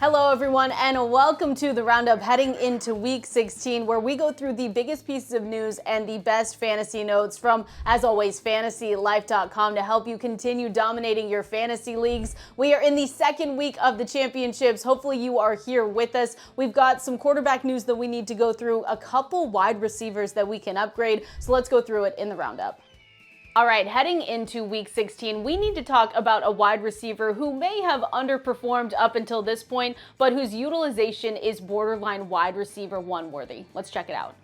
Hello everyone and welcome to the Roundup heading into week 16 where we go through the biggest pieces of news and the best fantasy notes from, as always, fantasylife.com to help you continue dominating your fantasy leagues. We are in the second week of the championships. Hopefully you are here with us. We've got some quarterback news that we need to go through, a couple wide receivers that we can upgrade. So let's go through it in the Roundup. All right, heading into week 16, we need to talk about a wide receiver who may have underperformed up until this point, but whose utilization is borderline wide receiver one worthy. Let's check it out.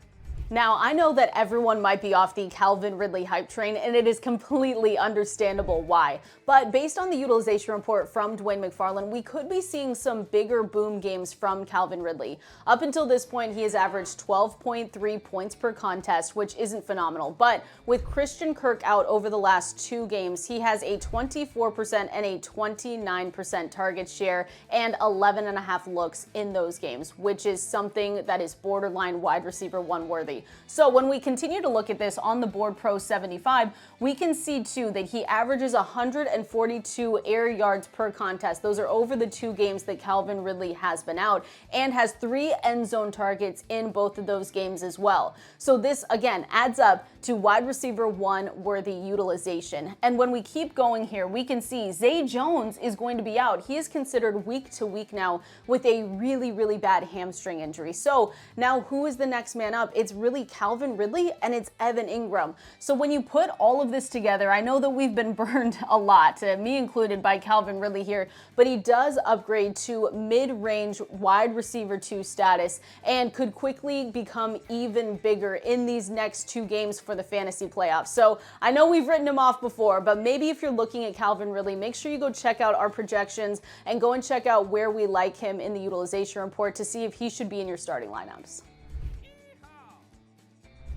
Now, I know that everyone might be off the Calvin Ridley hype train, and it is completely understandable why. But based on the utilization report from Dwayne McFarland, we could be seeing some bigger boom games from Calvin Ridley. Up until this point, he has averaged 12.3 points per contest, which isn't phenomenal. But with Christian Kirk out over the last two games, he has a 24% and a 29% target share and 11.5 looks in those games, which is something that is borderline wide receiver one worthy. So when we continue to look at this on the Board Pro 75, we can see too that he averages 142 air yards per contest. Those are over the two games that Calvin Ridley has been out, and has 3 end zone targets in both of those games as well. So this again adds up to wide receiver one worthy utilization. And when we keep going here, we can see Zay Jones is going to be out. He is considered week to week now with a really bad hamstring injury. So now who is the next man up? It's really Calvin Ridley and it's Evan Ingram. So when you put all of this together, I know that we've been burned a lot, me included, by Calvin Ridley here, but he does upgrade to mid-range wide receiver 2 status and could quickly become even bigger in these next two games for the fantasy playoffs. So I know we've written him off before, but maybe if you're looking at Calvin Ridley, make sure you go check out our projections and go and check out where we like him in the utilization report to see if he should be in your starting lineups.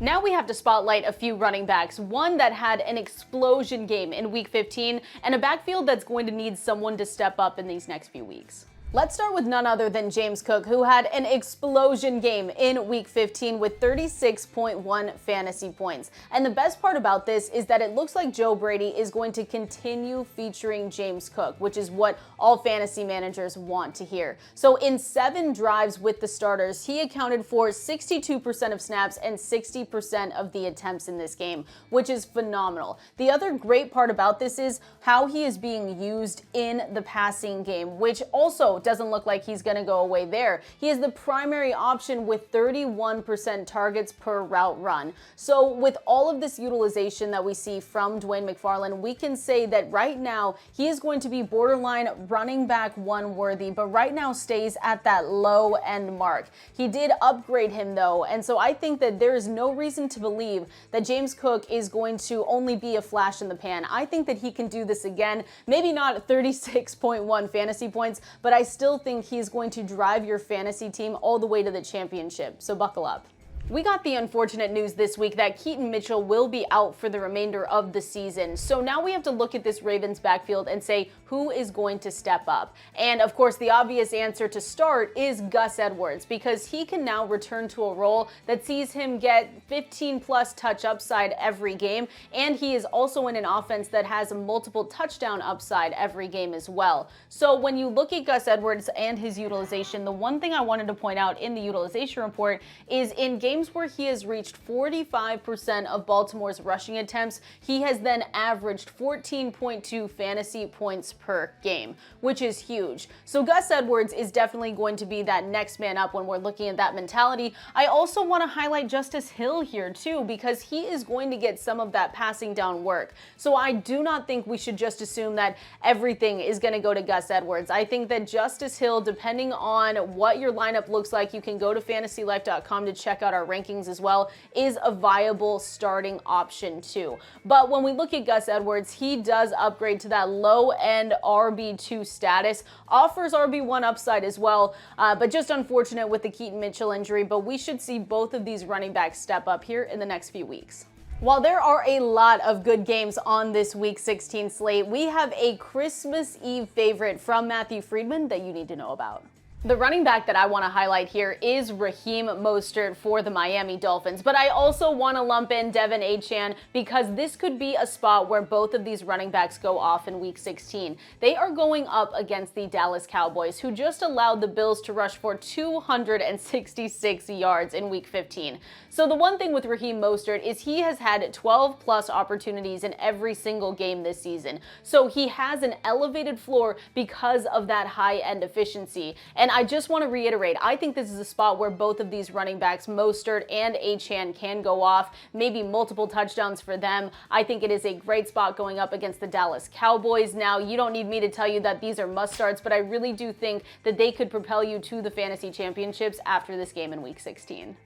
Now we have to spotlight a few running backs, one that had an explosion game in week 15 and a backfield that's going to need someone to step up in these next few weeks. Let's start with none other than James Cook, who had an explosion game in week 15 with 36.1 fantasy points. And the best part about this is that it looks like Joe Brady is going to continue featuring James Cook, which is what all fantasy managers want to hear. So in 7 drives with the starters, he accounted for 62% of snaps and 60% of the attempts in this game, which is phenomenal. The other great part about this is how he is being used in the passing game, which also doesn't look like he's going to go away there. He is the primary option with 31% targets per route run. So with all of this utilization that we see from Dwayne McFarland, we can say that right now he is going to be borderline running back one worthy, but right now stays at that low end mark. He did upgrade him though, and so I think that there is no reason to believe that James Cook is going to only be a flash in the pan. I think that he can do this again, maybe not 36.1 fantasy points, but I still think he's going to drive your fantasy team all the way to the championship, so buckle up. We got the unfortunate news this week that Keaton Mitchell will be out for the remainder of the season. So now we have to look at this Ravens backfield and say who is going to step up. And of course, the obvious answer to start is Gus Edwards, because he can now return to a role that sees him get 15 plus touch upside every game. And he is also in an offense that has a multiple touchdown upside every game as well. So when you look at Gus Edwards and his utilization, the one thing I wanted to point out in the utilization report is in games where he has reached 45% of Baltimore's rushing attempts, he has then averaged 14.2 fantasy points per game, which is huge. So Gus Edwards is definitely going to be that next man up when we're looking at that mentality. I also want to highlight Justice Hill here too, because he is going to get some of that passing down work. So I do not think we should just assume that everything is going to go to Gus Edwards. I think that Justice Hill, depending on what your lineup looks like, you can go to fantasylife.com to check out our rankings as well, is a viable starting option too. But when we look at Gus Edwards, he does upgrade to that low end RB2 status, offers RB1 upside as well, but just unfortunate with the Keaton Mitchell injury, but we should see both of these running backs step up here in the next few weeks. While there are a lot of good games on this Week 16 slate, we have a Christmas Eve favorite from Matthew Friedman that you need to know about. The running back that I want to highlight here is Raheem Mostert for the Miami Dolphins, but I also want to lump in Achane because this could be a spot where both of these running backs go off in Week 16. They are going up against the Dallas Cowboys, who just allowed the Bills to rush for 266 yards in Week 15. So the one thing with Raheem Mostert is he has had 12 plus opportunities in every single game this season. So he has an elevated floor because of that high-end efficiency. And I just want to reiterate, I think this is a spot where both of these running backs, Mostert and Achane, can go off, maybe multiple touchdowns for them. I think it is a great spot going up against the Dallas Cowboys. Now, you don't need me to tell you that these are must-starts, but I really do think that they could propel you to the fantasy championships after this game in Week 16.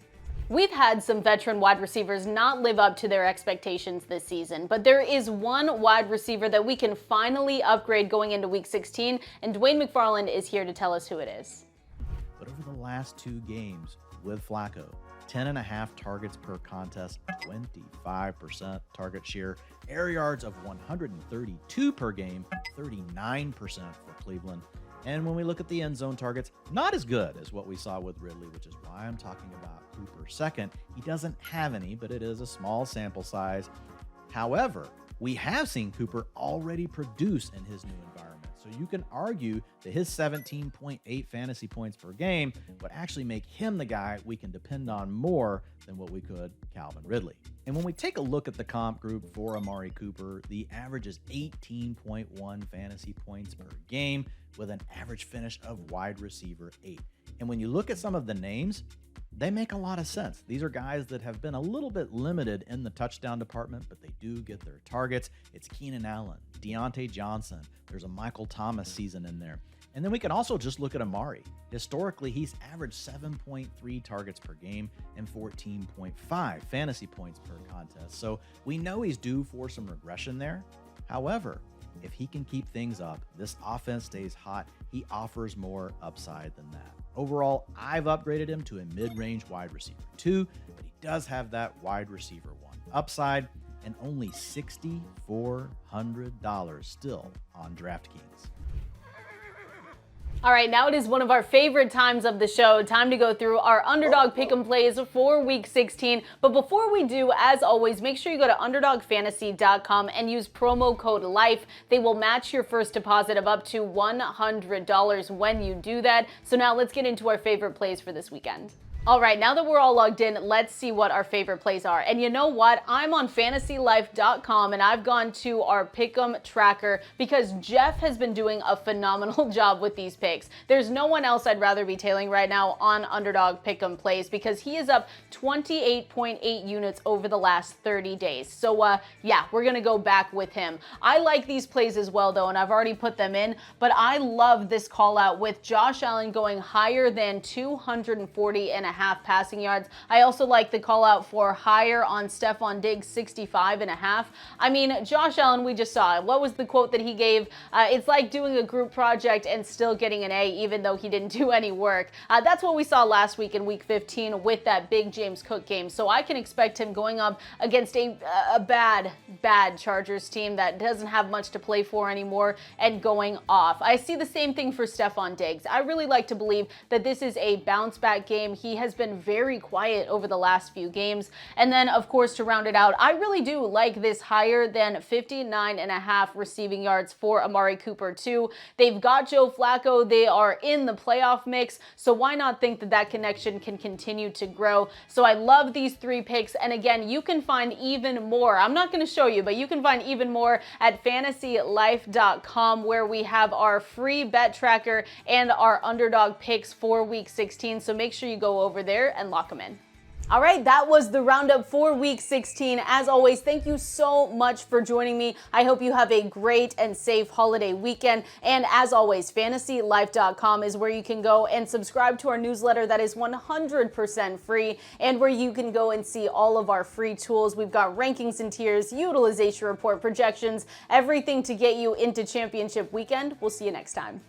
We've had some veteran wide receivers not live up to their expectations this season, but there is one wide receiver that we can finally upgrade going into Week 16, and Dwayne McFarland is here to tell us who it is. But over the last 2 games with Flacco, 10.5 targets per contest, 25% target share, air yards of 132 per game, 39% for Cleveland. And when we look at the end zone targets, not as good as what we saw with Ridley, which is why I'm talking about Cooper second. He doesn't have any, but it is a small sample size. However, we have seen Cooper already produce in his new environment. So you can argue that his 17.8 fantasy points per game would actually make him the guy we can depend on more than what we could Calvin Ridley. And when we take a look at the comp group for Amari Cooper, the average is 18.1 fantasy points per game with an average finish of wide receiver 8. And when you look at some of the names, they make a lot of sense. These are guys that have been a little bit limited in the touchdown department, but they do get their targets. It's Keenan Allen, Deontay Johnson. There's a Michael Thomas season in there. And then we can also just look at Amari. Historically, he's averaged 7.3 targets per game and 14.5 fantasy points per contest. So we know he's due for some regression there. However, if he can keep things up, this offense stays hot, he offers more upside than that. Overall, I've upgraded him to a mid-range wide receiver 2, but he does have that wide receiver 1 upside and only $6,400 still on DraftKings. All right, now it is one of our favorite times of the show. Time to go through our Underdog Pick'em plays for Week 16. But before we do, as always, make sure you go to UnderdogFantasy.com and use promo code LIFE. They will match your first deposit of up to $100 when you do that. So now let's get into our favorite plays for this weekend. All right, now that we're all logged in, let's see what our favorite plays are. And you know what? I'm on FantasyLife.com and I've gone to our Pick'em tracker because Jeff has been doing a phenomenal job with these picks. There's no one else I'd rather be tailing right now on Underdog Pick'em plays because he is up 28.8 units over the last 30 days. So yeah, we're gonna go back with him. I like these plays as well though, and I've already put them in, but I love this call out with Josh Allen going higher than 240.5 passing yards. I also like the call out for higher on Stefon Diggs, 65.5. I mean, Josh Allen, we just saw it. What was the quote that he gave? It's like doing a group project and still getting an A even though he didn't do any work. That's what we saw last week in Week 15 with that big James Cook game. So I can expect him going up against a bad Chargers team that doesn't have much to play for anymore and going off. I see the same thing for Stefon Diggs. I really like to believe that this is a bounce back game. He has been very quiet over the last few games. And then, of course, to round it out, I really do like this higher than 59.5 receiving yards for Amari Cooper, too. They've got Joe Flacco. They are in the playoff mix. So why not think that that connection can continue to grow? So I love these 3 picks. And again, you can find even more. I'm not going to show you, but you can find even more at FantasyLife.com, where we have our free bet tracker and our Underdog Picks for Week 16. So make sure you go over there and lock them in. All right, that was the roundup for Week 16. As always, thank you so much for joining me. I hope you have a great and safe holiday weekend. And as always, FantasyLife.com is where you can go and subscribe to our newsletter that is 100% free and where you can go and see all of our free tools. We've got rankings and tiers, utilization report, projections, everything to get you into championship weekend. We'll see you next time.